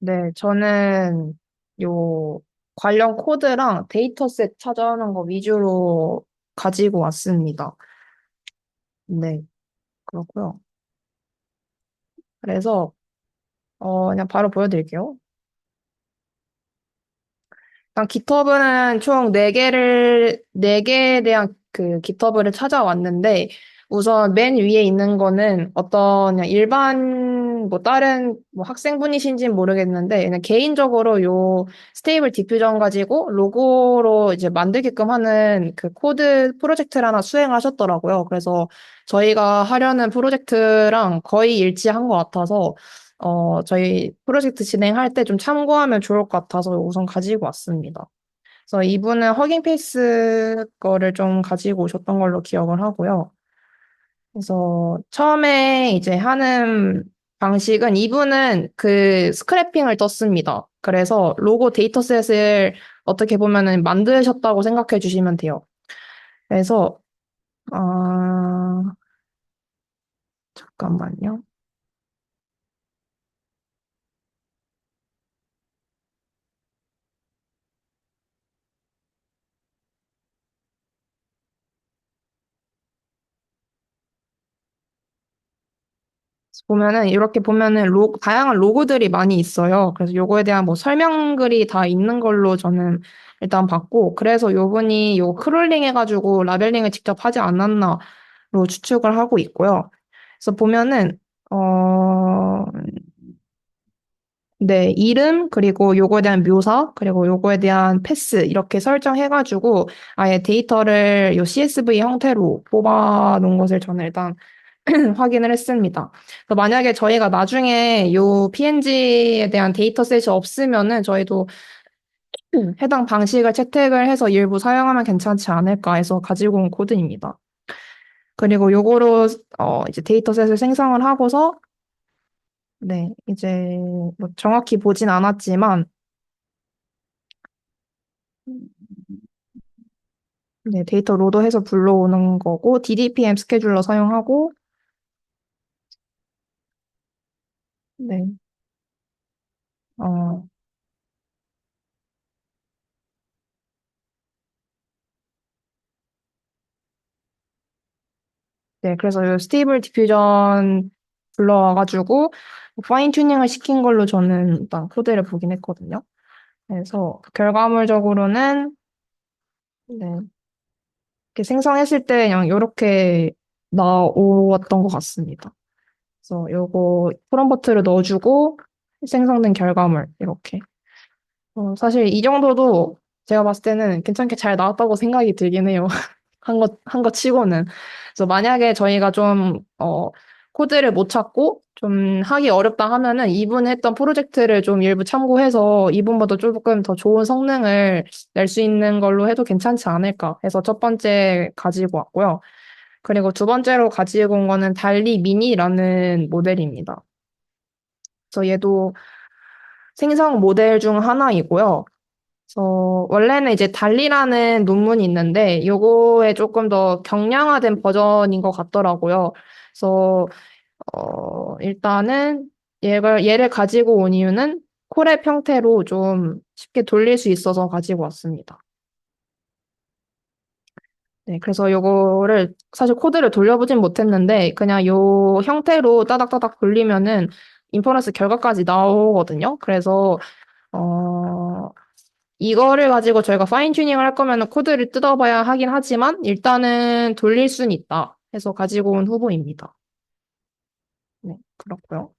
네, 저는 요 관련 코드랑 데이터셋 찾아오는 거 위주로 가지고 왔습니다. 네, 그렇고요. 그래서 그냥 바로 보여드릴게요. 일단 GitHub는 총 4개에 대한 그 GitHub를 찾아왔는데, 우선 맨 위에 있는 거는 어떤 그냥 일반, 뭐 다른 뭐 학생분이신지는 모르겠는데, 그냥 개인적으로 요 스테이블 디퓨전 가지고 로고로 이제 만들게끔 하는 그 코드 프로젝트를 하나 수행하셨더라고요. 그래서 저희가 하려는 프로젝트랑 거의 일치한 것 같아서, 저희 프로젝트 진행할 때 좀 참고하면 좋을 것 같아서 우선 가지고 왔습니다. 그래서 이분은 허깅 페이스 거를 좀 가지고 오셨던 걸로 기억을 하고요. 그래서 처음에 이제 하는 방식은 이분은 그 스크래핑을 떴습니다. 그래서 로고 데이터셋을 어떻게 보면은 만드셨다고 생각해 주시면 돼요. 그래서, 잠깐만요. 보면은 이렇게 보면은 다양한 로고들이 많이 있어요. 그래서 요거에 대한 뭐 설명글이 다 있는 걸로 저는 일단 봤고, 그래서 요분이 요 크롤링 해가지고 라벨링을 직접 하지 않았나로 추측을 하고 있고요. 그래서 보면은 네, 이름, 그리고 요거에 대한 묘사, 그리고 요거에 대한 패스, 이렇게 설정해가지고 아예 데이터를 요 CSV 형태로 뽑아 놓은 것을 저는 일단 확인을 했습니다. 그래서 만약에 저희가 나중에 요 PNG에 대한 데이터셋이 없으면은 저희도 해당 방식을 채택을 해서 일부 사용하면 괜찮지 않을까 해서 가지고 온 코드입니다. 그리고 요거로 이제 데이터셋을 생성을 하고서 네, 이제 뭐 정확히 보진 않았지만 네, 데이터 로더해서 불러오는 거고 DDPM 스케줄러 사용하고 네. 어, 네, 그래서 이 스테이블 디퓨전 불러와가지고 파인 튜닝을 시킨 걸로 저는 일단 코드를 보긴 했거든요. 그래서 결과물적으로는 네, 이렇게 생성했을 때 그냥 이렇게 나왔던 것 같습니다. 그래서 요거 프롬버트를 넣어주고 생성된 결과물 이렇게. 사실 이 정도도 제가 봤을 때는 괜찮게 잘 나왔다고 생각이 들긴 해요. 한 거 치고는. 그래서 만약에 저희가 좀, 코드를 못 찾고 좀 하기 어렵다 하면은 이분이 했던 프로젝트를 좀 일부 참고해서 이분보다 조금 더 좋은 성능을 낼 수 있는 걸로 해도 괜찮지 않을까 해서 첫 번째 가지고 왔고요. 그리고 두 번째로 가지고 온 거는 달리 미니라는 모델입니다. 그래서 얘도 생성 모델 중 하나이고요. 원래는 이제 달리라는 논문이 있는데, 요거에 조금 더 경량화된 버전인 것 같더라고요. 그래서, 일단은 얘를 가지고 온 이유는 콜앱 형태로 좀 쉽게 돌릴 수 있어서 가지고 왔습니다. 네, 그래서 요거를 사실 코드를 돌려보진 못했는데, 그냥 요 형태로 따닥따닥 돌리면은 인퍼런스 결과까지 나오거든요. 그래서, 어, 이거를 가지고 저희가 파인 튜닝을 할 거면 코드를 뜯어봐야 하긴 하지만 일단은 돌릴 순 있다 해서 가지고 온 후보입니다. 네, 그렇고요.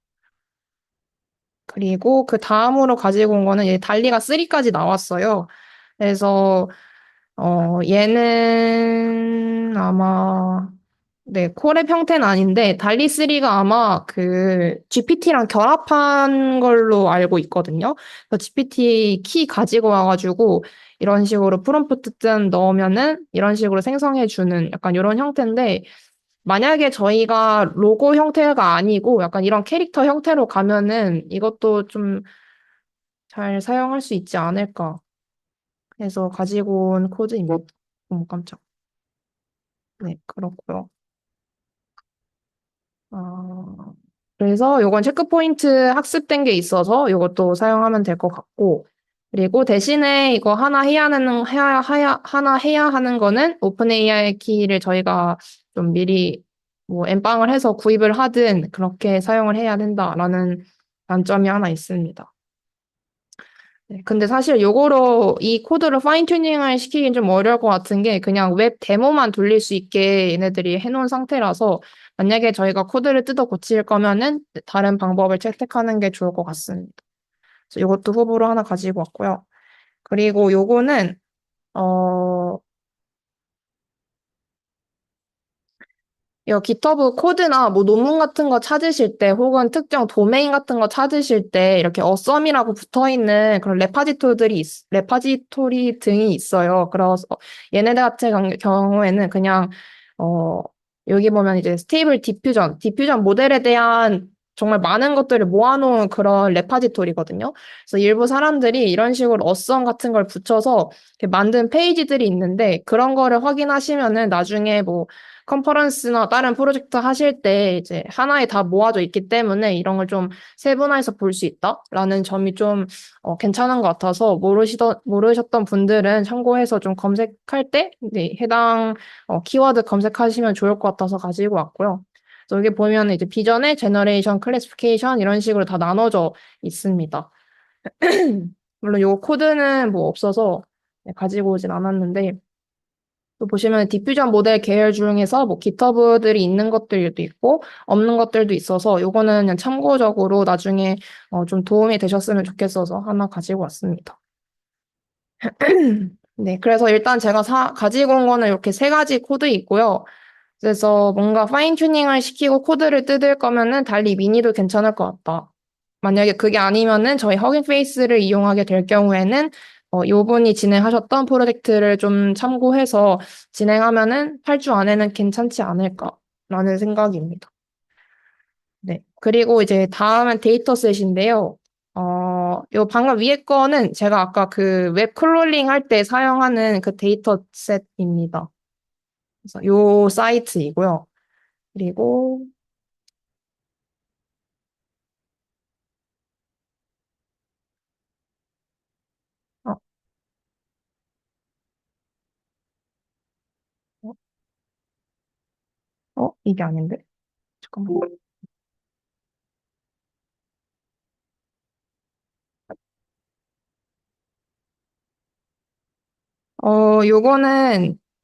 그리고 그 다음으로 가지고 온 거는 얘 달리가 3까지 나왔어요. 그래서 얘는 아마 네, 콜의 형태는 아닌데 달리 3가 아마 그 GPT랑 결합한 걸로 알고 있거든요. 그래서 GPT 키 가지고 와가지고 이런 식으로 프롬프트 쯤 넣으면은 이런 식으로 생성해 주는 약간 이런 형태인데 만약에 저희가 로고 형태가 아니고 약간 이런 캐릭터 형태로 가면은 이것도 좀 잘 사용할 수 있지 않을까 해서 가지고 온 코드입니다. 너무 깜짝. 네, 그렇고요. 어, 그래서 요건 체크포인트 학습된 게 있어서 요것도 사용하면 될 것 같고, 그리고 대신에 이거 하나 해야 하는 거는 오픈 AI 키를 저희가 좀 미리 뭐 엠빵을 해서 구입을 하든 그렇게 사용을 해야 된다라는 단점이 하나 있습니다. 네, 근데 사실 요거로 이 코드를 파인 튜닝을 시키긴 좀 어려울 것 같은 게 그냥 웹 데모만 돌릴 수 있게 얘네들이 해놓은 상태라서 만약에 저희가 코드를 뜯어 고칠 거면은 다른 방법을 채택하는 게 좋을 것 같습니다. 그래서 요것도 후보로 하나 가지고 왔고요. 그리고 요거는 어 이거 GitHub 코드나 뭐 논문 같은 거 찾으실 때 혹은 특정 도메인 같은 거 찾으실 때 이렇게 어썸이라고 붙어 있는 그런 레파지토리 등이 있어요. 그래서 얘네들 같은 경우에는 그냥 어 여기 보면 이제 스테이블 디퓨전 모델에 대한 정말 많은 것들을 모아놓은 그런 레파지토리거든요. 그래서 일부 사람들이 이런 식으로 어썸 같은 걸 붙여서 이렇게 만든 페이지들이 있는데 그런 거를 확인하시면은 나중에 뭐 컨퍼런스나 다른 프로젝트 하실 때 이제 하나에 다 모아져 있기 때문에 이런 걸 좀 세분화해서 볼 수 있다라는 점이 좀 괜찮은 것 같아서 모르셨던 분들은 참고해서 좀 검색할 때 네, 해당 키워드 검색하시면 좋을 것 같아서 가지고 왔고요. 그래서 여기 보면 이제 비전의 제너레이션, 클래시피케이션 이런 식으로 다 나눠져 있습니다. 물론 요 코드는 뭐 없어서 네, 가지고 오진 않았는데 또 보시면 디퓨전 모델 계열 중에서 뭐 GitHub들이 있는 것들도 있고 없는 것들도 있어서 요거는 그냥 참고적으로 나중에 좀 도움이 되셨으면 좋겠어서 하나 가지고 왔습니다. 네, 그래서 일단 제가 가지고 온 거는 이렇게 세 가지 코드 있고요. 그래서 뭔가 파인 튜닝을 시키고 코드를 뜯을 거면은 달리 미니도 괜찮을 것 같다. 만약에 그게 아니면은 저희 허깅 페이스를 이용하게 될 경우에는 요분이 진행하셨던 프로젝트를 좀 참고해서 진행하면은 8주 안에는 괜찮지 않을까라는 생각입니다. 네. 그리고 이제 다음은 데이터셋인데요. 요 방금 위에 거는 제가 아까 그 웹 크롤링 할 때 사용하는 그 데이터셋입니다. 그래서 요 사이트이고요. 그리고 어, 어, 이게 아닌데? 잠깐만.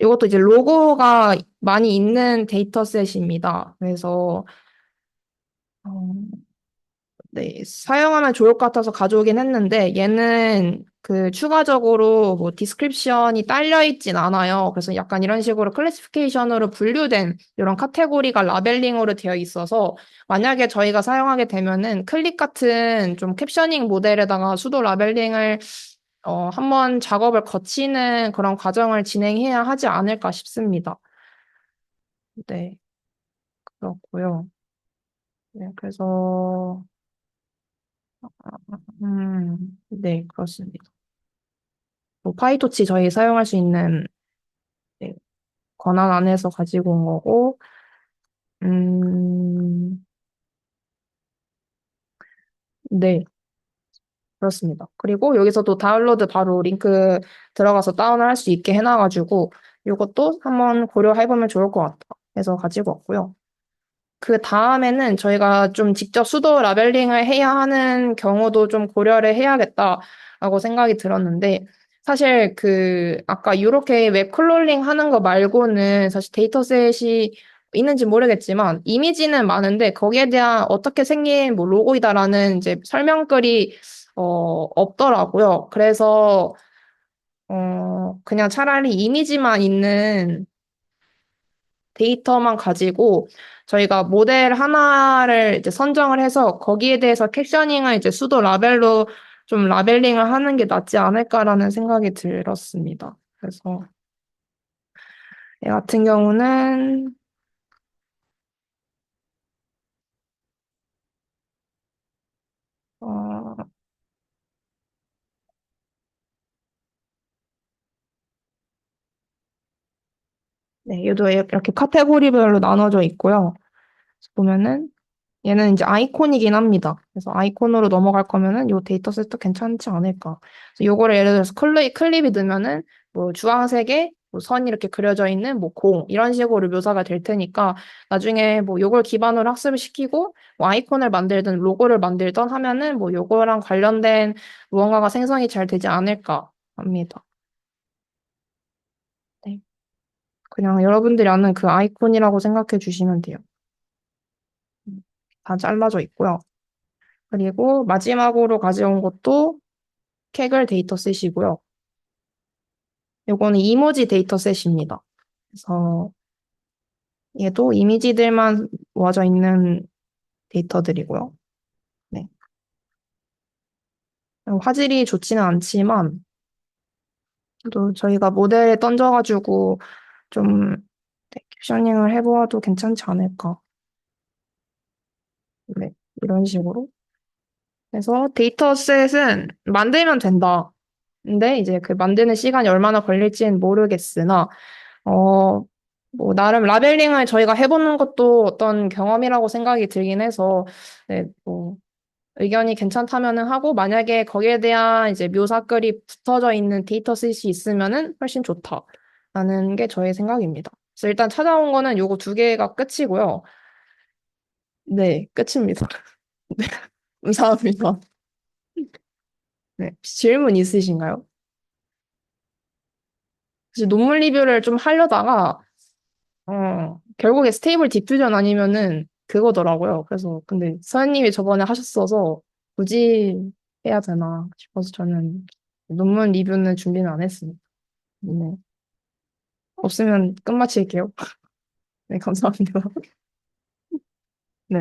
요것도 이제 로고가 많이 있는 데이터셋입니다. 그래서, 어, 네, 사용하면 좋을 것 같아서 가져오긴 했는데, 얘는 그 추가적으로 뭐 디스크립션이 딸려 있진 않아요. 그래서 약간 이런 식으로 클래시피케이션으로 분류된 이런 카테고리가 라벨링으로 되어 있어서, 만약에 저희가 사용하게 되면은 클릭 같은 좀 캡셔닝 모델에다가 수도 라벨링을 한번 작업을 거치는 그런 과정을 진행해야 하지 않을까 싶습니다. 네, 그렇고요. 네, 그래서 네, 그렇습니다. 뭐 파이토치 저희 사용할 수 있는 네, 권한 안에서 가지고 온 거고, 음, 네, 그렇습니다. 그리고 여기서도 다운로드 바로 링크 들어가서 다운을 할 수 있게 해놔가지고 이것도 한번 고려해보면 좋을 것 같아. 해서 가지고 왔고요. 그 다음에는 저희가 좀 직접 수도 라벨링을 해야 하는 경우도 좀 고려를 해야겠다라고 생각이 들었는데, 사실 그, 아까 이렇게 웹 클롤링 하는 거 말고는 사실 데이터셋이 있는지 모르겠지만, 이미지는 많은데, 거기에 대한 어떻게 생긴 뭐 로고이다라는 이제 설명글이, 없더라고요. 그래서, 그냥 차라리 이미지만 있는 데이터만 가지고 저희가 모델 하나를 이제 선정을 해서 거기에 대해서 캡셔닝을 이제 수도 라벨로 좀 라벨링을 하는 게 낫지 않을까라는 생각이 들었습니다. 그래서 얘 같은 경우는 어, 네, 얘도 이렇게 카테고리별로 나눠져 있고요. 보면은 얘는 이제 아이콘이긴 합니다. 그래서 아이콘으로 넘어갈 거면은 요 데이터셋도 괜찮지 않을까. 그래서 요거를 예를 들어서 클립이 넣으면은 뭐 주황색에 뭐 선이 이렇게 그려져 있는 뭐 공 이런 식으로 묘사가 될 테니까 나중에 뭐 요걸 기반으로 학습을 시키고 뭐 아이콘을 만들든 로고를 만들던 하면은 뭐 요거랑 관련된 무언가가 생성이 잘 되지 않을까 합니다. 네. 그냥 여러분들이 아는 그 아이콘이라고 생각해 주시면 돼요. 다 잘라져 있고요. 그리고 마지막으로 가져온 것도 캐글 데이터셋이고요. 요거는 이모지 데이터셋입니다. 그래서 얘도 이미지들만 모아져 있는 데이터들이고요. 네. 화질이 좋지는 않지만 또 저희가 모델에 던져가지고 좀 캡셔닝을 해보아도 괜찮지 않을까. 네. 이런 식으로. 그래서 데이터셋은 만들면 된다. 근데 이제 그 만드는 시간이 얼마나 걸릴지는 모르겠으나 뭐, 나름 라벨링을 저희가 해보는 것도 어떤 경험이라고 생각이 들긴 해서, 네, 뭐, 의견이 괜찮다면은 하고, 만약에 거기에 대한 이제 묘사글이 붙어져 있는 데이터셋이 있으면은 훨씬 좋다라는 게 저의 생각입니다. 그래서 일단 찾아온 거는 요거 두 개가 끝이고요. 네, 끝입니다. 네, 감사합니다. 네, 질문 있으신가요? 사실 논문 리뷰를 좀 하려다가, 결국에 스테이블 디퓨전 아니면은 그거더라고요. 그래서 근데 서현님이 저번에 하셨어서 굳이 해야 되나 싶어서 저는 논문 리뷰는 준비는 안 했습니다. 네. 없으면 끝마칠게요. 네, 감사합니다. 네.